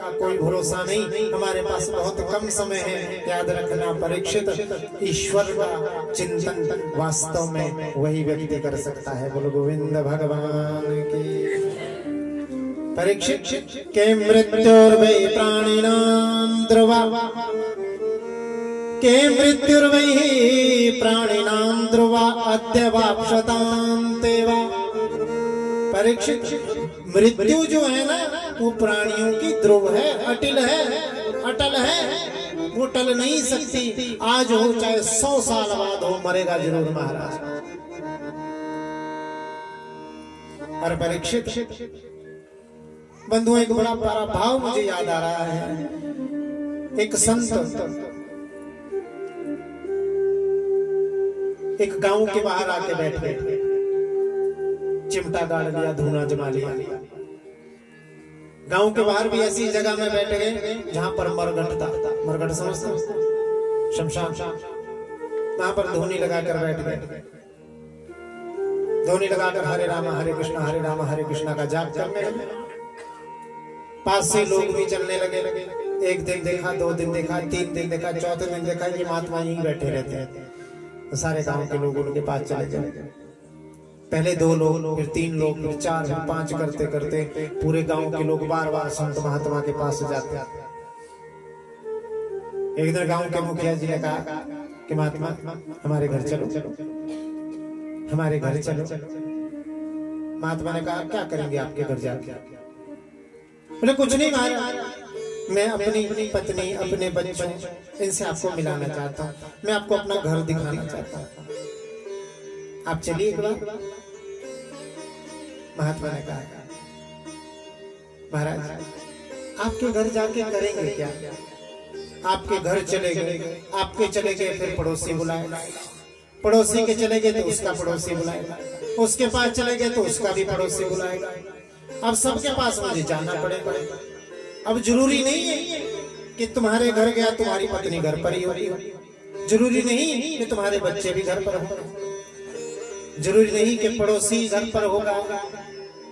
का कोई भरोसा नहीं, हमारे पास बहुत कम समय है। याद रखना परीक्षित, ईश्वर का चिंतन वास्तव में वही व्यक्ति कर सकता है। बोलो गोविंद भगवान की। परीक्षित के मृत्युर्वै प्राणिनां ध्रुवा, के मृत्युर्वै प्राणिनां ध्रुवा अद्य वाप्स्यतां तेवा। परीक्षित, मृत्यु जो है ना वो प्राणियों की ध्रुव है, अटल है, अटल है, वो टल नहीं सकती। आज हो चाहे 100 साल बाद हो, मरेगा जरूर महाराज। और परीक्षित बंधुओं, एक बड़ा प्यारा भाव मुझे याद आ रहा है। एक संत एक गांव के बाहर आके बैठ गए, चिमटा गाड़ लिया, धूना जमा लिया। गांव के बाहर भी ऐसी जगह में बैठ गए जहां पर मरघट था। मरघट समझते हो? शमशान। वहां पर धोनी लगाकर बैठ गए। धोनी लगाकर हरे राम हरे कृष्णा का जाप करने लगे। पास से लोग भी चलने लगे। एक दिन देखा, 2 दिन देखा, 3 दिन देखा, 4थे दिन देखा ये महात्मा यहीं बैठे रहते हैं। तो सारे गांव के लोग उनके पास चले गए। पहले 2 लोग, फिर 3 लोग, फिर 4, फिर 5 करते करते पूरे गांव के लोग बार बार संत महात्मा के पास जाते। एक दिन गांव के मुखिया जी ने कहा कि महात्मा हमारे घर चलो, हमारे घर चलो। महात्मा ने कहा क्या करेंगे आपके घर जाके? बोले कुछ नहीं महाराज, मैं अपनी पत्नी, अपने बच्चों, इनसे आपको मिलाना चाहता हूँ। मैं आपको अपना घर दिखाना चाहता हूँ, आप चलिए एक बार। महात्मा ने कहा महाराज आपके घर जाके करेंगे क्या? आपके घर चले गए, आपके चले गए, फिर पड़ोसी बुलाए, पड़ोसी के चले गए तो उसका पड़ोसी बुलाएगा, उसके पास चले गए तो उसका भी पड़ोसी बुलाएगा। अब सबके पास मुझे जाना पड़ेगा। अब जरूरी नहीं है कि तुम्हारे घर गया तुम्हारी पत्नी घर पर ही होगी, जरूरी नहीं कि तुम्हारे बच्चे भी घर पर हो, जरूरी नहीं कि पड़ोसी घर पर होगा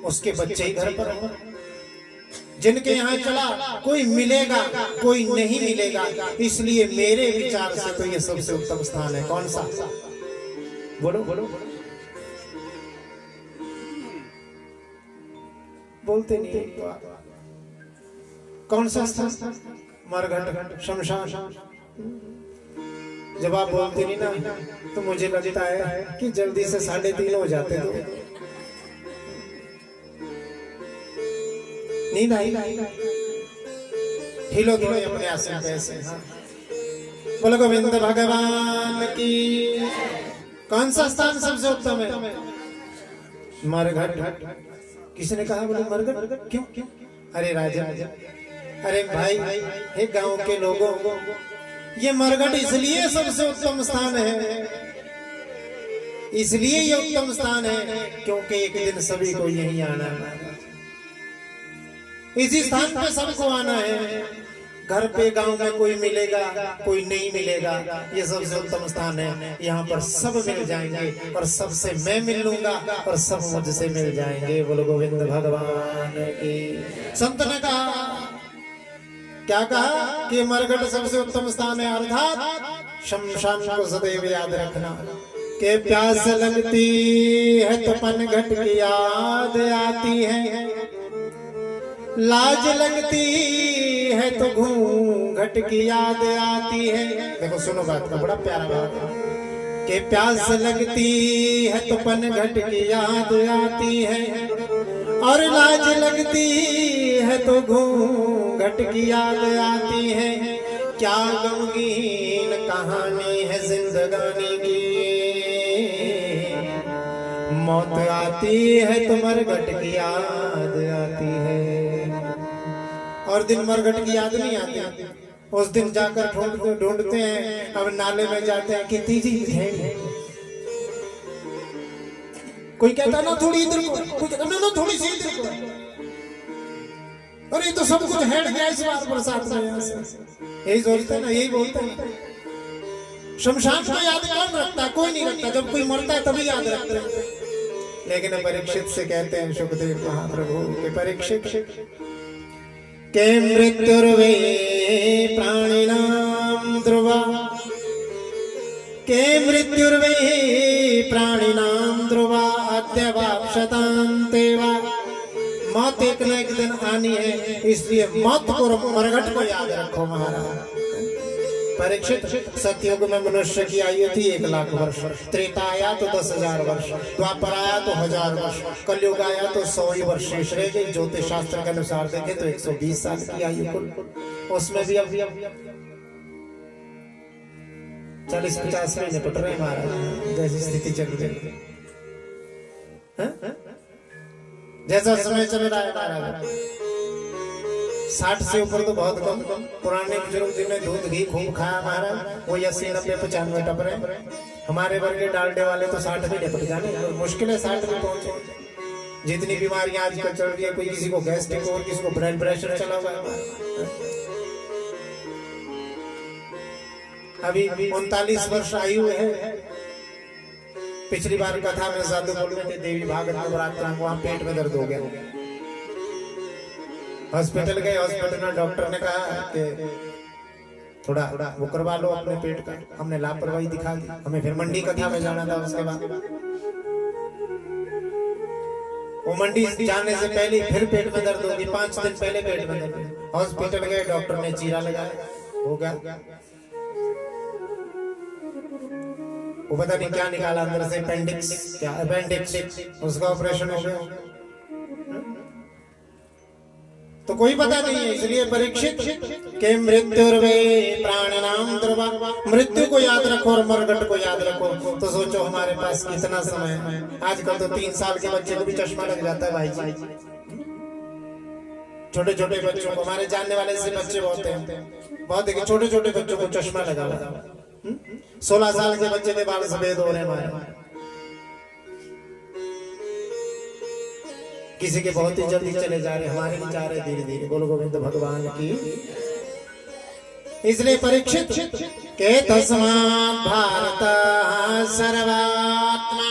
उसके बच्चे ही घर पर होगा। जिनके यहाँ चला कोई मिलेगा, कोई नहीं मिलेगा। इसलिए मेरे विचार से तो ये सबसे उत्तम स्थान है। कौन सा? बोलो बोलो, बोलते नहीं। कौन सा स्थान? मरघट, शमशान। जब आप बोलते नहीं ना तो मुझे लगता है कि जल्दी से 3:30 हो जाते। तो नींद आई? हिलो हिलो अपने आसन पे ऐसे। बोलो गोविंद भगवान की। कौन सा स्थान सबसे उत्तम है? मरघट। किसने कहा बोले मरघट? क्यों? अरे राजा, अरे भाई, हे गांव के लोगों, ये मरघट इसलिए सबसे उत्तम स्थान है, इसलिए ये उत्तम स्थान है क्योंकि एक दिन सभी को यहीं आना है। इसी स्थान पे सबको आना है। घर पे गांव में कोई मिलेगा, कोई नहीं मिलेगा। ये सबसे उत्तम स्थान है। यहाँ पर सब मिल जाएंगे और सबसे मैं मिल लूंगा और सब मुझसे मिल जाएंगे। बोलो गोविंद भगवान की। संत ने कहा, क्या कहा कि मरघट सबसे उत्तम स्थान है, अर्थात शमशान को सदैव याद रखना। के प्यास लगती है तो पनघट की याद आती है, लाज लगती है तो घूंघट की याद आती है। देखो सुनो बात का, बड़ा प्यारा बात है। के प्यास लगती है तो पनघट की याद आती है, और लाज लगती है तो घूंघट की याद आती है। क्या गमगीन कहानी है जिंदगानी की, मौत आती है तो मरघट की याद आती है। और दिन मरघट की याद नहीं आती। उस दिन जाकर ढूंढते हैं, अब नाले में जाते हैं, कितनी चीज है। कोई कहता ना थोड़ी इधर को, कोई कहता ना थोड़ी सी इधर को। और ये तो सब कुछ हेड गया इस बार बरसात में। यही सोचते हैं ना, यही बोलते हैं। शमशान को याद कौन रखता है? कोई नहीं रखता। जब कोई मरता है तभी याद रखते हैं। लेकिन परीक्षित से कहते हैं सुखदेव महाप्रभु के, परीक्षित के मृत्युर्वे प्राणिनां ध्रुवा के मृत्युर्वे प्राणिनां ध्रुवा अद्यवाप्स्यतां वा। मौत एक न एक दिन आनी है, इसलिए मौत को मरघट को याद रखो महाराज। परीक्षित, सतयुग में मनुष्य की आयु थी 1,00,000 वर्ष, त्रेता आया तो 10,000 वर्ष, द्वापर आया तो 1000 वर्ष, कलयुग आया तो 100 ही वर्ष शेष रह गई। ज्योतिष शास्त्र के अनुसार देखें तो 120 साल की आयु कुल, उसमें भी अब 40-50 में निपट रहे महाराज, जैसी स्थिति चल रही है, जैसा समय चल रहा है महाराज। 60 से ऊपर तो बहुत कम। पुराने बुजुर्ग जिन्होंने दूध घी खूब खाया महाराज, वो 80, 90, 95 टप रहे। हमारे वर्ग के डालडे वाले तो 60 भी निपट जाने, मुश्किल है 60 में पहुंचे। जितनी बीमारियां आजकल चल रही है, कोई किसी को गैस्ट्रिक और किसी को ब्लड प्रेशर चला हुआ है। अभी 39 वर्ष आयु है। पिछली बार कथा में साधु बोल रहे थे, देवी भागवत नवरात्र में वहां पेट में दर्द हो गया। हॉस्पिटल गए, हॉस्पिटल में डॉक्टर ने कहा कि थोड़ा वो करवा लो अपने पेट का। हमने लापरवाही दिखा दी, हमें फिर मंडी कथा में जाना था। उसके बाद वो मंडी जाने से पहले फिर पेट में दर्द होगी, 5 दिन पहले पेट में दर्द। हॉस्पिटल गए, डॉक्टर ने चीरा लगाया, हो गया। वो पता नहीं क्या निकाला अंदर से, अपेंडिक्स, क्या अपेंडिक्स, उसका ऑपरेशन हो गया। तो कोई पता नहीं है, इसलिए परीक्षित के मृत्युर्वे प्राणिनां ध्रुवा, मृत्यु को याद रखो और मरघट को याद रखो। तो सोचो हमारे पास कितना समय है। आजकल तो 3 साल के बच्चे को भी चश्मा लग जाता है भाई जी। छोटे छोटे बच्चों को, हमारे जानने वाले से बच्चे बहुत हैं, बहुत देखे छोटे छोटे बच्चों को चश्मा लगा हुआ। 16 साल के बच्चे के बाल सफेद हो रहे हमारे। किसी के बहुत ही जल्दी चले जा रहे, हमारे भी जा रहे धीरे धीरे। बोलो गोविंद भगवान की। इसलिए परीक्षित के तस्मात् भारत सर्वात्मा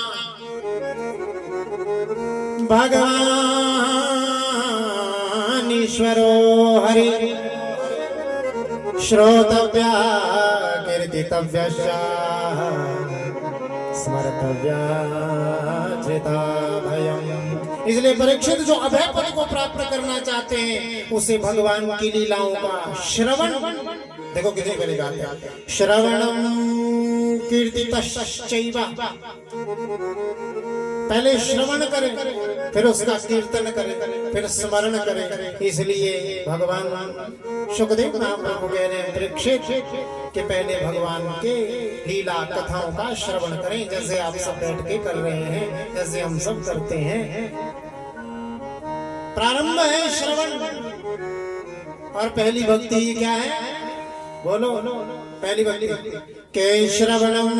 भगवान ईश्वरो हरि श्रोतव्या कीर्तितव्यश्च स्मर्तव्या धृता भयम्। इसलिए परीक्षित जो अभय पद को प्राप्त करना चाहते हैं, उसे भगवान की लीलाओं का श्रवण, देखो कितने पहले गाते हैं, श्रवणम कीर्तितश्चैव, पहले श्रवण करें, फिर उसका कीर्तन करें, फिर स्मरण करें। इसलिए भगवान सुखदेव महाप्रभु कह रहे हैं परीक्षित कि पहले भगवान के लीला कथाओं का श्रवण करें, जैसे आप सब बैठ के कर रहे हैं, जैसे हम सब करते हैं। प्रारंभ है श्रवण, और पहली भक्ति क्या है? बोलो, पहली भक्ति के श्रवणम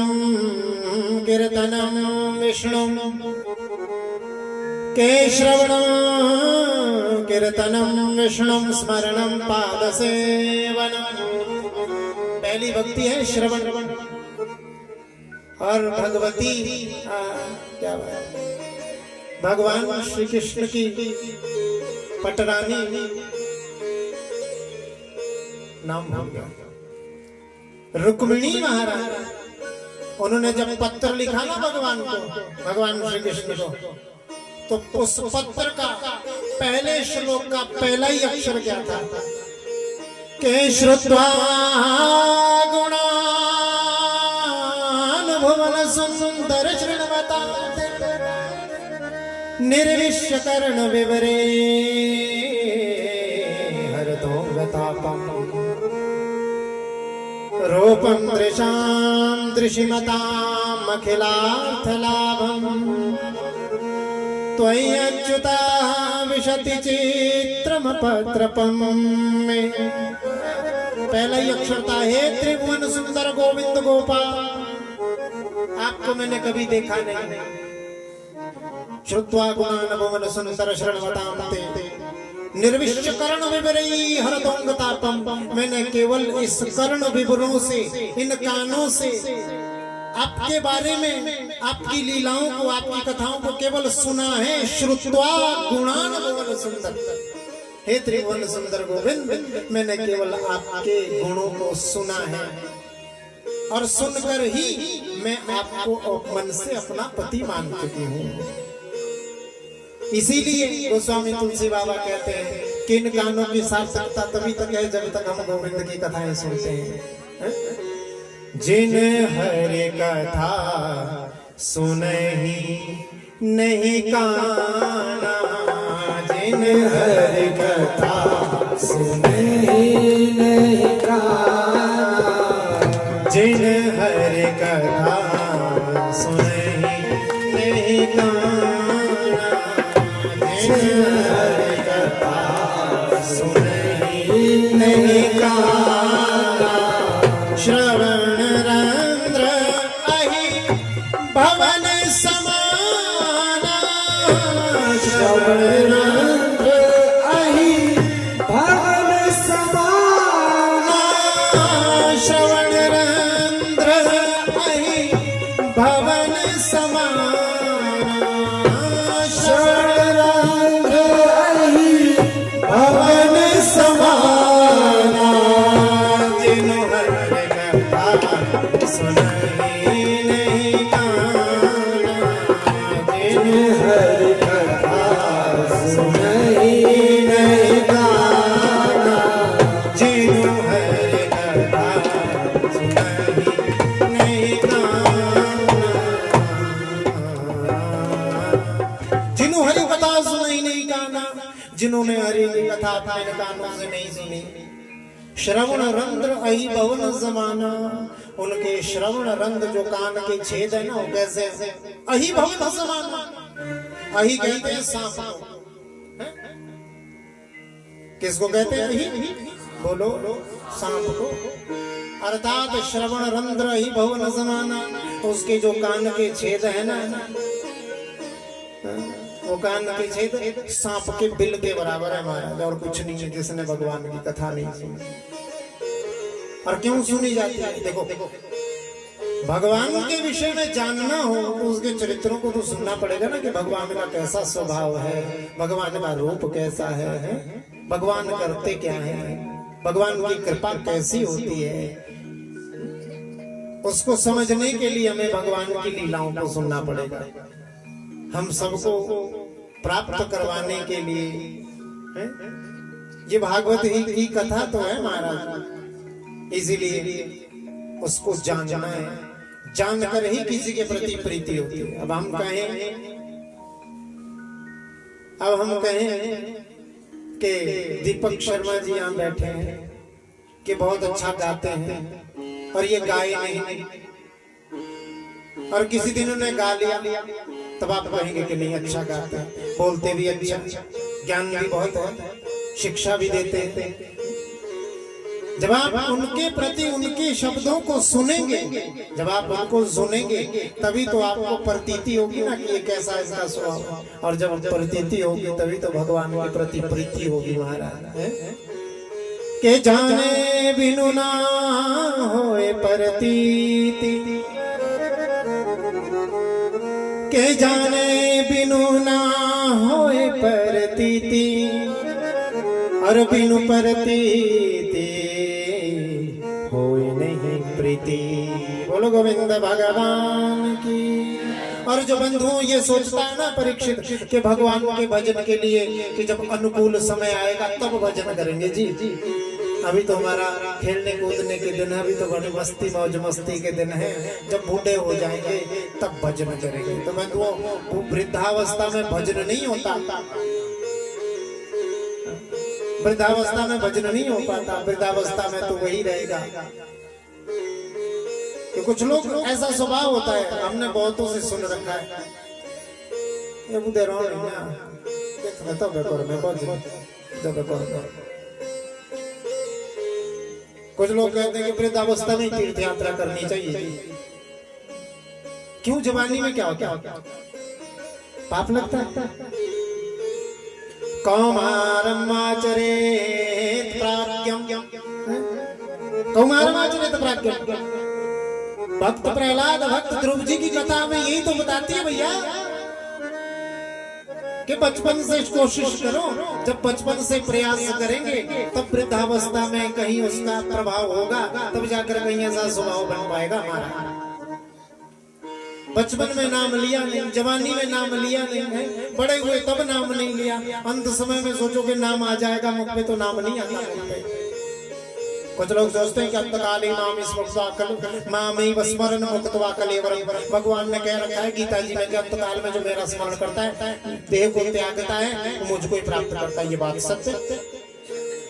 कीर्तनम विष्णु, के श्रवणम कीर्तनम विष्णु स्मरणम पाद सेवनम। पहली भक्ति है श्रवण। और भगवती क्या बात, भगवान श्री कृष्ण की पटरानी, नाम भूल गया, रुक्मिणी महाराज, उन्होंने जब पत्र लिखा ना भगवान को, भगवान श्री कृष्ण को, तो उस पत्र का पहले श्लोक का पहला ही अक्षर क्या था? के श्रुत्वा गुणान् भुवन सुंदर शृण्वता निर्विश्य कर्ण विवरे हरतो गतापम् रूपं दृशां दृशिमताम् अखिलार्थलाभम् त्वय्यच्युता विशति चित्रमपत्रपम्। पहला ही अक्षर था, हे त्रिभुवन सुंदर गोविंद गोपाल, आपको मैंने कभी देखा नहीं। श्रुत्वा गुणान् भुवन सुंदर शृण्वतां ते निर्विश्य कर्ण विवरई हरतोंगतापम। मैंने केवल इस कर्ण विवरों से, इन कानों से आपके बारे में, आपकी लीलाओं को, आपकी कथाओं को केवल सुना है। श्रुत्वा गुणान् भुवन सुंदर, हे त्रिभुवन सुंदर गोविंद, मैंने केवल आपके गुणों को सुना है और सुनकर ही मैं आपको मन से अपना पति मान चुकी हूँ। इसीलिए गोस्वामी तुलसी बाबा कहते हैं कि इन कानों की सार्थकता तभी तक है जब तक हम गोविंद की कथाएं सुनते हैं। जिन हरि कथा सुनहि नहीं काना, जिन हरि कथा सुनहि नहीं काना, जिन हरि कथा सुनहि नहीं काना, जिन हरि कथा सुनहि नहीं काना, श्रवण रंध्र अहि भवन समाना, श्रवण रंध्र अहि भवन समाना, श्रवण रंध्र अहि भवन समाना, श्रवण रंध्र अहि भवन समाना, जिन हरि कथा सुनहि नहीं काना, जिन हरि कथा सुनहि नहीं काना, जिन हरि कथा सुनहि नहीं काना, जिन्हों हरि कथा सुनहि नहीं काना, जिन्होंने हरि की कथा अपने कानों से नहीं सुनी। श्रवण रंध्र अहि भवन समाना, उनके श्रवण रंध्र जो कान के छेद है ना, वो कैसे अहि भवन समाना। अहि कहते हैं सांप को, किसको कहते हैं अहि? बोलो, सांप को। अर्थात श्रवण रंध्र अहि भवन समाना, उसके जो कान के छेद है ना, वो कान के छेद सांप के बिल के बराबर है महाराज, और कुछ नहीं है जिसने भगवान की कथा नहीं सुनी। और क्यों सुनी जाती है? देखो, भगवान के विषय में जानना हो तो उसके चरित्रों को तो सुनना पड़ेगा ना, कि भगवान का कैसा स्वभाव है, भगवान का रूप कैसा है, भगवान करते क्या है, भगवान की कृपा कैसी होती है। उसको समझने के लिए हमें भगवान की लीलाओं को सुनना पड़ेगा। हम सबको प्राप्त करवाने के लिए ये भागवत ही की कथा तो है महाराज, इसीलिए उसको जानना है, जानकर ही किसी के प्रति प्रीति होती है। अब हम कहें कि दीपक शर्मा जी यहाँ बैठे हैं कि बहुत अच्छा गाते हैं और ये गाए नहीं, और किसी दिन उन्हें गा लिया, तब आप कहेंगे कि नहीं अच्छा गाते हैं, बोलते भी अच्छा, ज्ञान भी बहुत है, शिक्षा भी देते हैं। जब आप उनके प्रति उनके शब्दों को सुनेंगे, जब आप उनको सुनेंगे, तभी तो आपको प्रतीति होगी ना कि ये कैसा इसका स्वभाव, और जब प्रतीति होगी तभी तो भगवान के प्रति प्रीति होगी महाराज। के जाने बिनु ना होए प्रतीति, के जाने बिनु ना होए प्रतीति, और बिनु प्रतीति होए नहीं प्रीति। बोलो गोविंद भगवान की। और जो बंधु ये सोचता है ना परीक्षित कि भगवान के भजन के लिए कि जब अनुकूल समय आएगा तब भजन करेंगे, जी अभी तो हमारा खेलने कूदने के दिन है, अभी तो बड़ी मस्ती मौज मस्ती के दिन है, जब बूढ़े हो जाएंगे तब भजन करेंगे। तो बंधुओं, वृद्धावस्था में भजन नहीं होता, वृद्धावस्था में भजन नहीं हो पाता, वृद्धावस्था में तो वही रहेगा। कि कुछ लोग ऐसा स्वभाव होता है, हमने बहुतों से सुन रखा है, ये बुद्धे रहो ना देख तब बेकार में भजन जब बेकार। कुछ लोग कहते हैं कि वृद्धावस्था में तीर्थ यात्रा करनी चाहिए। क्यों? जवानी में क्या होता है? पाप लगता है। कौमारमाचरेत प्राज्ञम, कौमारमाचरेत प्राज्ञम। भक्त प्रहलाद, भक्त ध्रुव जी की कथा में यही तो बताती है भैया कि बचपन से कोशिश करो, जब बचपन से प्रयास करेंगे तब वृद्धावस्था में कहीं उसका प्रभाव होगा, तब जाकर कहीं ऐसा स्वभाव बन पाएगा हमारा। बचपन में नाम लिया नहीं, जवानी में नाम लिया नहीं है, बड़े हुए तब नाम नहीं लिया, अंत समय में सोचो कि नाम आ जाएगा मुख पे, तो नाम नहीं आता मुख पे। कुछ लोग सोचते हैं कि अंतकाले माम स्मरण मुक्त्वा कलेवरम। भगवान ने कह रखा है गीता जी में कि अंतकाल में जो मेरा स्मरण करता है, देह को त्यागता है, वो मुझको ही प्राप्त करता है। ये बात सत्य है।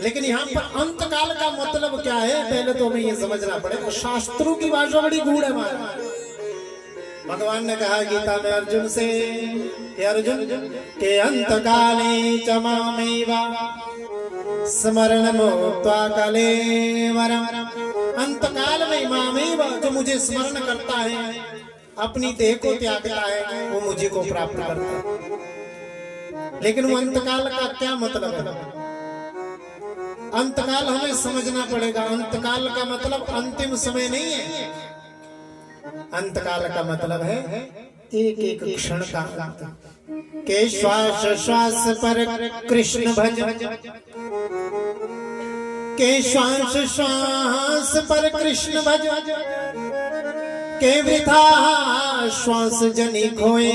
लेकिन यहाँ पर अंतकाल का मतलब क्या है, पहले तो हमें ये समझना पड़ेगा। शास्त्रों की भाषा बड़ी गूढ़ है हमारा। भगवान ने कहा गीता में अर्जुन से कि अर्जुन के अंतकाले च मामेवा स्मरण मुक्त्वा कलेवरम। अंतकाल में मामेवा, जो मुझे स्मरण करता है, अपनी देह को त्यागता है, वो मुझे को प्राप्त करता है। लेकिन वो अंतकाल का क्या मतलब है? अंतकाल हमें समझना पड़ेगा। अंतकाल का मतलब अंतिम समय नहीं है। अंतकाल का मतलब है एक एक क्षण का, के श्वास श्वास पर कृष्ण भज, के श्वास श्वास पर कृष्ण भज, के वृथा श्वास जनी खोए,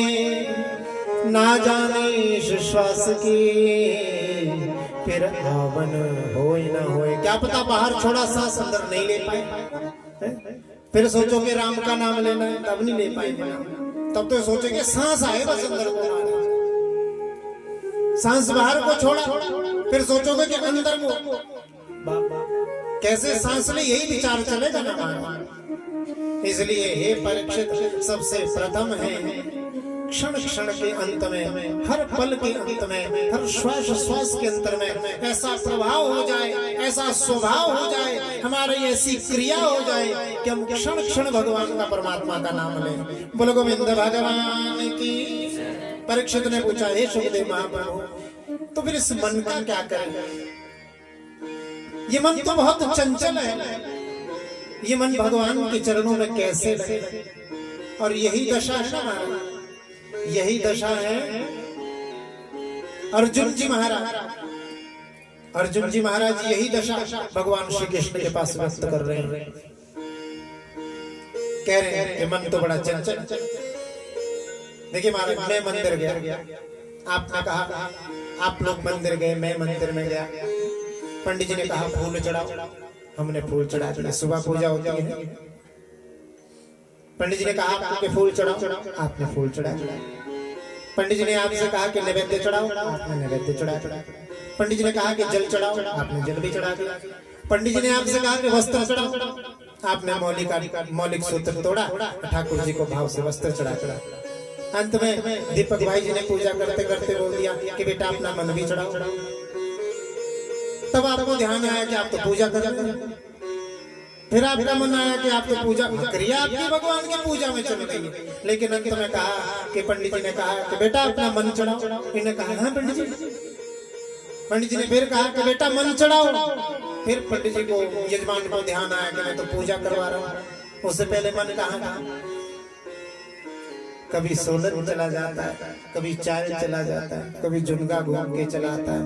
ना जाने श्वास की फिर आवन होए ना होए। क्या पता बाहर छोड़ा सांस अंदर नहीं ले पाए, फिर सोचो कि राम का नाम लेना है, तब नहीं ले पाएंगे नाम। तब तो सोचेंगे सांस आए बस अंदर को, सांस बाहर को छोड़ा, फिर सोचोगे कि अंदर को कैसे सांस ले, यही विचार चलेगा ना। इसलिए हे परीक्षित, सबसे प्रथम है क्षण क्षण के अंत में, हर पल के अंत में, हर श्वास श्वास के अंतर में ऐसा प्रभाव हो जाए, ऐसा स्वभाव हो जाए, हमारी ऐसी क्रिया हो जाए कि हम क्षण क्षण भगवान का, परमात्मा का नाम लें। बोलो गोविंद भगवान की। परीक्षित ने पूछा, हे सुखदेव महाप्रभु, तो फिर इस मन का क्या करें? ये मन तो बहुत चंचल है, ये मन भगवान के चरणों में कैसे लगे? और यही दशा है हमारी, यही दशा है अर्जुन जी महाराज। अर्जुन जी महाराज यही दशा भगवान श्री कृष्ण के पास व्यक्त कर रहे हैं। कह रहे हैं कि मन तो बड़ा चंचल। देखिए महाराज, मैं मंदिर गया, आपने कहा आप लोग मंदिर गए, मैं मंदिर में गया, पंडित जी ने कहा फूल चढ़ाओ, हमने फूल चढ़ा दिया। सुबह पूजा होती है, पंडित जी ने कहा आपके फूल चढ़ाओ, आपने फूल चढ़ाया। पंडित जी ने आपसे कहा कि नैवेद्य चढ़ाओ, आपने नैवेद्य चढ़ाया। पंडित जी ने कहा कि जल चढ़ाओ, आपने जल भी चढ़ा दिया। पंडित जी ने आपसे कहा कि वस्त्र चढ़ाओ, आपने मौलिक सूत्र तोड़ा, ठाकुर जी को भाव से वस्त्र चढ़ा। अंत में दीपक भाई जी ने पूजा करते करते बोल दिया कि बेटा अपना मन भी चढ़ाओ। तब आपको ध्यान आया कि आप तो पूजा कर रहे हैं। फिर आपका मन आया कि आप तो पूजा, क्रिया आपकी भगवान की पूजा में चल रही है। लेकिन अंत में कहा कि पंडित जी ने कहा कि बेटा अपना मन चढ़ाओ। इन्होंने कहा हाँ पंडित जी। पंडित जी ने फिर कहा कि बेटा मन चढ़ाओ। फिर पंडित जी को, यजमान को ध्यान आया कि मैं तो पूजा करवा रहा हूँ। उससे पहले मन कहाँ था? कभी सोलन चला जाता है, कभी चाय चला जाता है, कभी जुनगा घूम के चला आता है।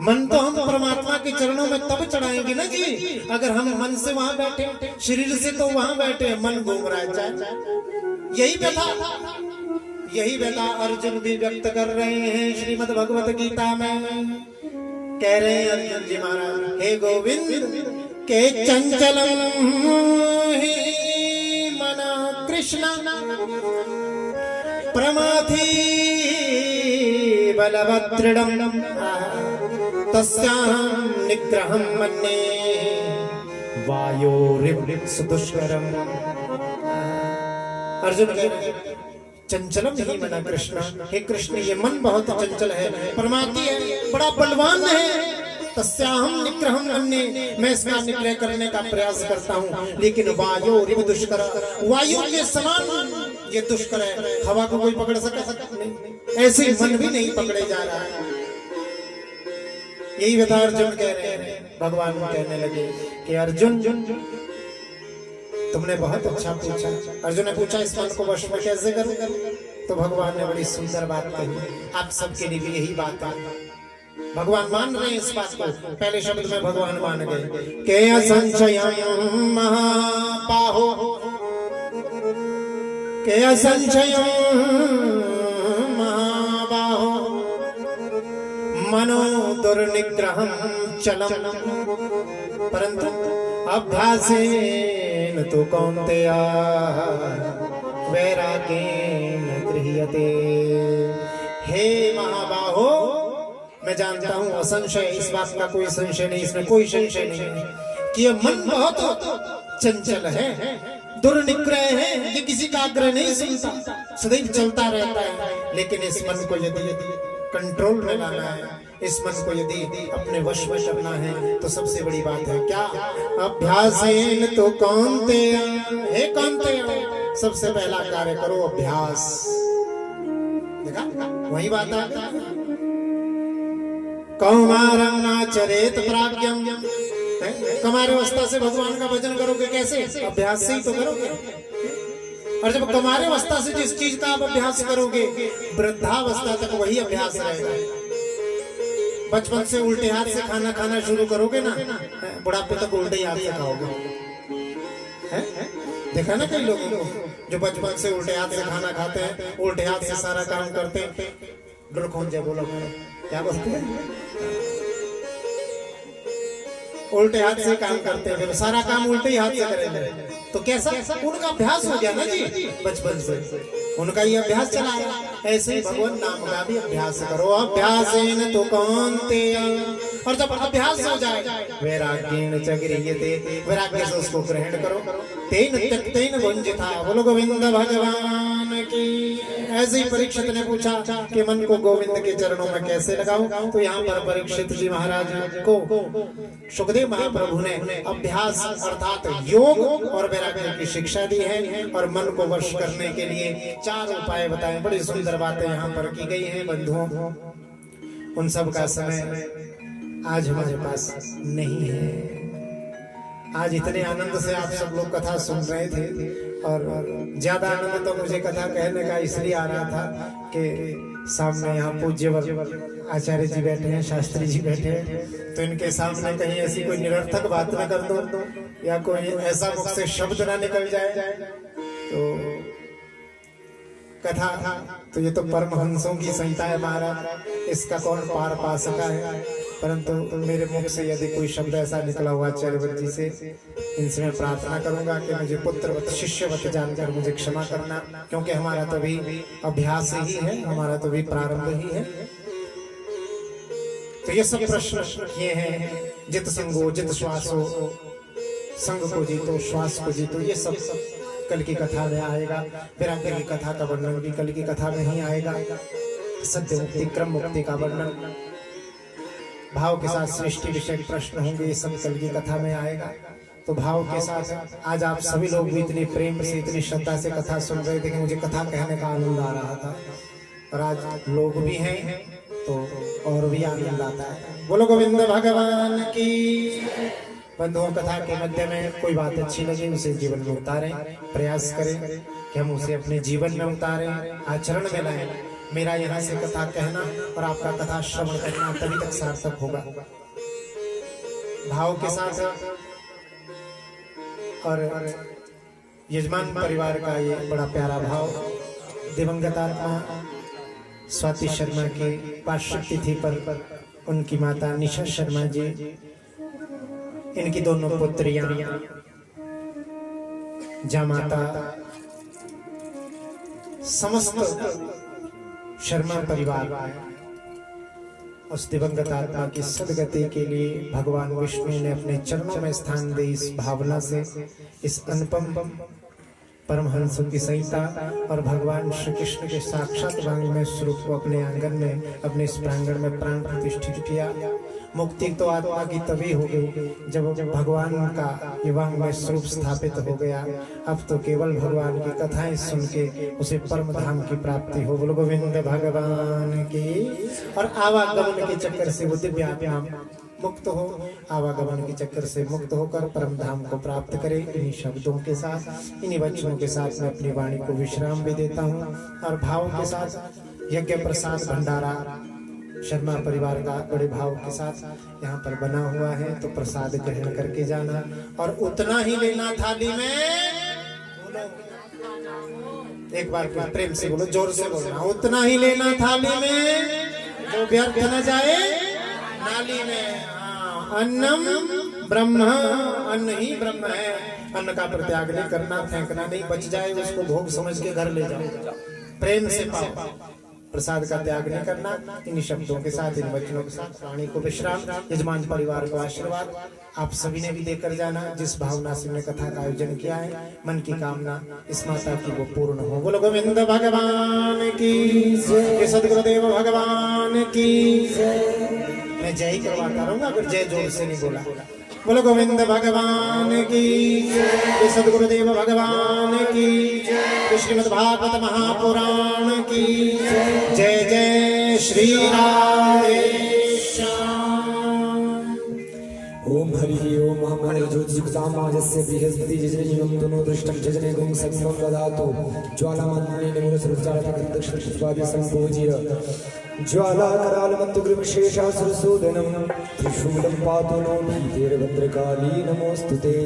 मन तो हम परमात्मा के चरणों में तब चढ़ाएंगे ना जी, अगर हम मन से वहां बैठे, शरीर से तो वहां बैठे, मन घूम रहा है। यही व्यथा अर्जुन भी व्यक्त कर रहे हैं श्रीमद् भगवत गीता में। कह रहे हैं अर्जुन जी महाराज, हे गोविंद के चंचलम ही मना कृष्ण प्रमाथि बलवत्दृढम् तस्याहं निग्रहं मन्ये वायोरिव सुदुष्करम्। अर्जुन कह रहे हैं चंचलम ही मना कृष्ण, हे कृष्ण ये मन बहुत चंचल है, परमाती है, बड़ा बलवान है। तस्याहं निग्रहं मन्ये, मैं इसका निग्रह करने का प्रयास करता हूँ, लेकिन वायोरिव दुष्कर, वायु के समान ये दुष्कर है। हवा को कोई पकड़ सकता नहीं, ऐसे मन भी नहीं पकड़े जा रहा है। यही व्यथा अर्जुन कह रहे हैं। भगवान कहने लगे कि अर्जुन तुमने बहुत अच्छा पूछा। अर्जुन ने पूछा इस मन को वश में कैसे करूं? तो भगवान ने बड़ी सुंदर बात कही। आप सबके लिए भी यही बात है। भगवान मान रहे हैं इस बात को। पहले शब्द में भगवान मान गए के असंशयं महाबाहो, के असंशयं महाबाहो मनो दुर्निग्रहं चलम परंतु अभ्यासेन तो कौन्तेया वैराग्येन गृह्यते। हे महाबाहो, मैं जानता हूं असंशय, इस बात का कोई संशय नहीं, इसमें कोई संशय नहीं है कि ये मन बहुत चंचल है, दुर्निग्रह है, ये किसी का आग्रह नहीं सुनता, सदैव चलता रहता है। लेकिन इस मन को यदि कंट्रोल में लाना है, इस मन को यदि अपने वश में करना है, तो सबसे बड़ी बात है क्या? अभ्यासेन तो कौन्तेय, हे कौन्तेय, सबसे पहला कार्य करो अभ्यास। देखा वही बात आ गई। कौमारं नाचरेत प्राज्ञं, कौमारावस्था से भगवान का भजन करोगे कैसे? अभ्यास से ही तो करोगे। और जब कौमारावस्था से जिस चीज का आप अभ्यास करोगे, वृद्धावस्था तक वही अभ्यास रहेगा। बचपन से उल्टे हाथ से खाना खाना शुरू करोगे ना, बुढ़ापे तक उल्टे हाथ से खाओगे। देखा ना कई लोगों को जो बचपन से उल्टे हाथ से खाना खाते हैं, उल्टे हाथ से सारा काम करते हैं। डर कौन जाए बोलो, क्या बोलते हैं? उल्टे हाथ से काम करते हैं, फिर सारा काम उल्टे ही हाथ से करेंगे तो कैसा? उनका अभ्यास हो गया ना जी, बचपन से उनका ये अभ्यास चला है। ऐसे ही भगवान नाम का भी अभ्यास करो। अभ्यासेन तो कौन्तेय, और जब अभ्यास हो जाए वैराग्येन च गृह्यते, वैराग्य से उसको ग्रहण करो। तेन त्यक्तेन भुञ्जता, बोलो गोविंद भगवान की। ऐसे ही परीक्षित ने पूछा कि मन को गोविंद के चरणों में कैसे लगाऊं, तो यहाँ पर परीक्षित जी महाराज को सुखदेव महाप्रभु ने अभ्यास अर्थात योग और वैराग्य की शिक्षा दी है, और मन को वश करने के लिए 4 उपाय बताए। बड़ी सुंदर बातें यहाँ पर की गई हैं बंधुओं। उन सब का समय आज हमारे पास नहीं है। आज इतने आनंद से आप सब लोग कथा सुन रहे थे, और ज्यादा आनंद तो मुझे कथा कहने का इसलिए आ रहा था कि सामने यहाँ पूज्य आचार्य जी बैठे हैं, शास्त्री जी बैठे हैं, तो इनके सामने कहीं ऐसी कोई निरर्थक बात न कर दो, या कोई ऐसा मुख से शब्द ना निकल जाए। तो कथा तो ये तो परमहंसों की संहिता है महाराज, इसका कौन पार पा सका है। परंतु मेरे मुख से यदि कोई शब्द ऐसा निकला हुआ आचार्य जी से, इनसे मैं प्रार्थना करूंगा कि मुझे पुत्रवत शिष्यवत जानकर मुझे क्षमा करना, क्योंकि हमारा तो भी अभ्यास ही है, हमारा तो भी प्रारंभ ही है। तो ये सब प्रश्न ये हैं, जित संगो जित श्वासो, संग को जीतो श्वास को जीतो, ये सब कल की कथा में आएगा। वैराग्य की कथा का वर्णन भी कल की कथा में ही आएगा। सत्य मुक्ति क्रम मुक्ति का वर्णन, भाव के साथ सृष्टि विषय प्रश्न होंगे, ये सब कल की कथा में आएगा। तो भाव के साथ आज आप सभी लोग भी इतनी प्रेम से इतनी श्रद्धा से कथा सुन रहे थे कि मुझे कथा कहने का आनंद आ रहा था, और आज लोग भी हैं तो और भी आनंद आता है। बोलो गोविंद भगवान की। बंधुओं, कथा के मध्य में कोई बात अच्छी लगे उसे जीवन में उतारें, प्रयास करें कि हम उसे अपने जीवन में उतारें, आचरण में लाएं। मेरा यहाँ से कथा कहना और आपका कथा श्रवण करना तभी तक सार्थक होगा। भाव के साथ और यजमान परिवार का ये बड़ा प्यारा भाव, दिवंगत आत्मा स्वाति शर्मा की वार्षिक तिथि पर उनकी माता निशा शर्मा जी, इनकी दोनों पुत्रियां जामाता, समस्त शर्मा परिवार उस दिवंगत आत्मा की सदगति के लिए भगवान विष्णु ने अपने चरणों में स्थान दे। इस भावना से इस अनुपम परमहंसों की संहिता और भगवान श्री कृष्ण के साक्षात वांग्मय स्वरूप को अपने आंगन में, अपने इस प्रांगण में प्राण प्रतिष्ठित किया। मुक्ति तो आत्मा की तभी हो गई जब भगवान का ये वांग्मय स्वरूप स्थापित हो गया। अब तो केवल भगवान की कथाएं सुन के उसे परम धाम की प्राप्ति हो। बोलो गोविंद भगवान की। और आवागमन के चक्कर से वो दिव्य आत्मा मुक्त हो, आवागमन के चक्कर से मुक्त होकर परम धाम को प्राप्त करे। इन्हीं शब्दों के साथ, इन्हीं वचनों के साथ मैं अपनी वाणी को विश्राम भी देता हूँ और भाव के साथ यज्ञ प्रसाद भंडारा शर्मा परिवार का बड़े भाव के साथ यहाँ पर बना हुआ है, तो प्रसाद ग्रहण करके जाना और उतना ही लेना थाली में। एक बार प्रेम से बोलो, जोर से बोलना, उतना ही लेना थाली में जो व्यर्थ न जाए नाली में। अन्नम ब्रह्म, अन्न ही ब्रह्म है। अन्न का परित्याग नहीं करना, फेंकना नहीं, बच जाए उसको भोग समझ के घर ले जाओ, प्रेम से पाओ। प्रसाद का त्याग नहीं करना। इन शब्दों के साथ, इन वचनों के साथ वाणी को विश्राम, यजमान परिवार को आशीर्वाद आप सभी ने भी देकर जाना। जिस भावना से हमने कथा का आयोजन किया है, मन की कामना इस माता की वो पूर्ण हो। बोलो गोविंद भगवान की जय, सदगुरुदेव भगवान की जय। मैं जय ही करवाता रहूंगा, अगर जय जोर से नहीं बोला। बोलो गोविंद भगवान की जय, सदगुरुदेव भगवान की जय, श्रीमद् भागवत महापुराण की जय। जय श्री ओम हरि ओम हमरे ज्योतिषुक्तामाजस्य बृहस्पति जजनीवं तनो दृष्टं जजने गुं सन्नं ददातु ज्वालामन्नेन मूलसृष्टार्थकन्दक्षस्वादि सम्पूज्य ज्वालाकरालमन्तुग्रविशेषासुरसूदनं त्रिशूलं पातु नो भीतेर्भद्रकाली नमोऽस्तु ते।